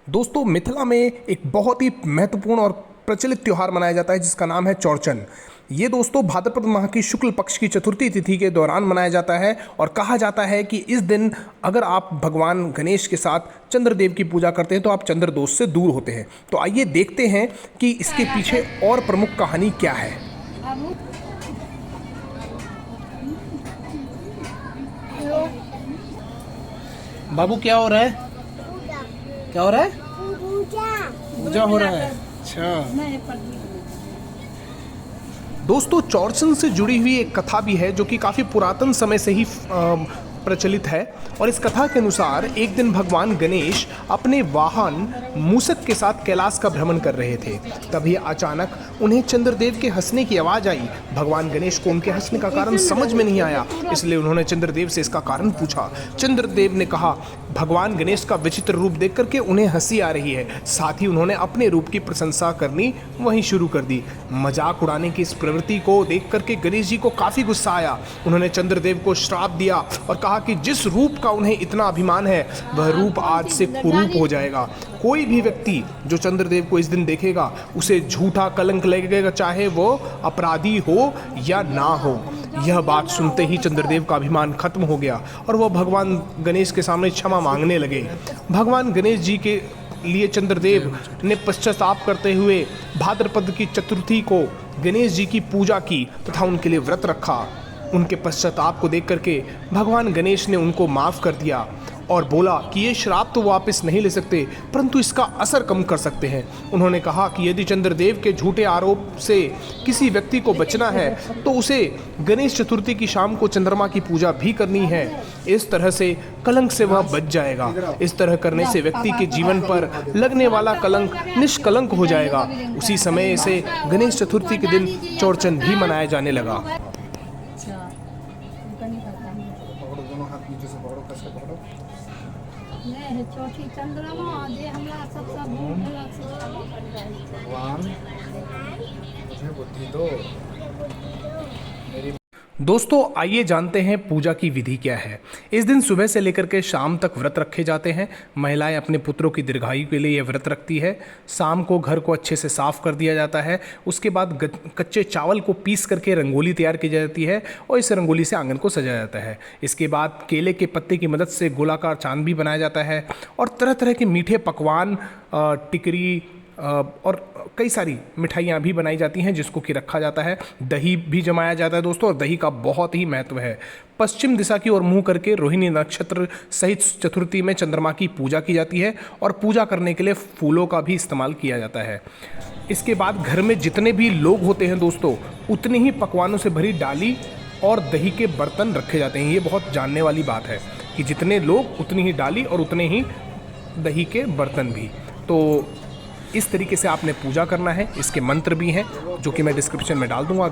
दोस्तों मिथिला में एक बहुत ही महत्वपूर्ण और प्रचलित त्यौहार मनाया जाता है जिसका नाम है चौरचन। ये दोस्तों भाद्रपद माह की शुक्ल पक्ष की चतुर्थी तिथि के दौरान मनाया जाता है और कहा जाता है कि इस दिन अगर आप भगवान गणेश के साथ चंद्रदेव की पूजा करते हैं तो आप चंद्र दोष से दूर होते हैं। तो आइए देखते हैं कि इसके पीछे और प्रमुख कहानी क्या है। बाबू क्या हो रहा है? क्या हो रहा है? पूजा हो रहा है। अच्छा दोस्तों, चौरचन से जुड़ी हुई एक कथा भी है जो कि काफ़ी पुरातन समय से ही प्रचलित है। और इस कथा के अनुसार एक दिन भगवान गणेश अपने वाहन मूषक के साथ कैलाश का भ्रमण कर रहे थे। तभी अचानक उन्हें चंद्रदेव के हंसने की आवाज़ आई। भगवान गणेश को उनके हंसने का कारण समझ में नहीं आया, इसलिए उन्होंने चंद्रदेव से इसका कारण पूछा। चंद्रदेव ने कहा भगवान गणेश का विचित्र रूप देख करके उन्हें हंसी आ रही है। साथ ही उन्होंने अपने रूप की प्रशंसा करनी वहीं शुरू कर दी। मजाक उड़ाने की इस प्रवृत्ति को देख करके गणेश जी को काफ़ी गुस्सा आया। उन्होंने चंद्रदेव को श्राप दिया और कहा कि जिस रूप का उन्हें इतना अभिमान है वह रूप आज से कुरूप हो जाएगा। कोई भी व्यक्ति जो चंद्रदेव को इस दिन देखेगा उसे झूठा कलंक लगेगा, चाहे वो अपराधी हो या ना हो। यह बात सुनते ही चंद्रदेव का अभिमान खत्म हो गया और वह भगवान गणेश के सामने क्षमा मांगने लगे। भगवान गणेश जी के लिए चंद्रदेव ने पश्चाताप करते हुए भाद्रपद की चतुर्थी को गणेश जी की पूजा की तथा उनके लिए व्रत रखा। उनके पश्चाताप को देख करके भगवान गणेश ने उनको माफ़ कर दिया और बोला कि ये श्राप तो वापस नहीं ले सकते परंतु इसका असर कम कर सकते हैं। उन्होंने कहा कि यदि चंद्रदेव के झूठे आरोप से किसी व्यक्ति को बचना है तो उसे गणेश चतुर्थी की शाम को चंद्रमा की पूजा भी करनी है। इस तरह से कलंक से वह बच जाएगा। इस तरह करने से व्यक्ति के जीवन पर लगने वाला कलंक निष्कलंक हो जाएगा। उसी समय से गणेश चतुर्थी के दिन चौरचन भी मनाया जाने लगा। चौथी चंद्रमा जे हमरा सबसे भगवान मुझे बुद्धि दो। दोस्तों आइए जानते हैं पूजा की विधि क्या है। इस दिन सुबह से लेकर के शाम तक व्रत रखे जाते हैं। महिलाएं अपने पुत्रों की दीर्घायु के लिए यह व्रत रखती है। शाम को घर को अच्छे से साफ कर दिया जाता है। उसके बाद कच्चे चावल को पीस करके रंगोली तैयार की जाती है और इस रंगोली से आंगन को सजाया जाता है। इसके बाद केले के पत्ते की मदद से गोलाकार चांद भी बनाया जाता है और तरह तरह के मीठे पकवान, टिकरी और कई सारी मिठाइयाँ भी बनाई जाती हैं जिसको कि रखा जाता है। दही भी जमाया जाता है दोस्तों, और दही का बहुत ही महत्व है। पश्चिम दिशा की ओर मुंह करके रोहिणी नक्षत्र सहित चतुर्थी में चंद्रमा की पूजा की जाती है और पूजा करने के लिए फूलों का भी इस्तेमाल किया जाता है। इसके बाद घर में जितने भी लोग होते हैं दोस्तों उतने ही पकवानों से भरी डाली और दही के बर्तन रखे जाते हैं। ये बहुत जानने वाली बात है कि जितने लोग उतनी ही डाली और उतने ही दही के बर्तन भी। तो इस तरीके से आपने पूजा करना है। इसके मंत्र भी हैं जो कि मैं डिस्क्रिप्शन में डाल दूंगा।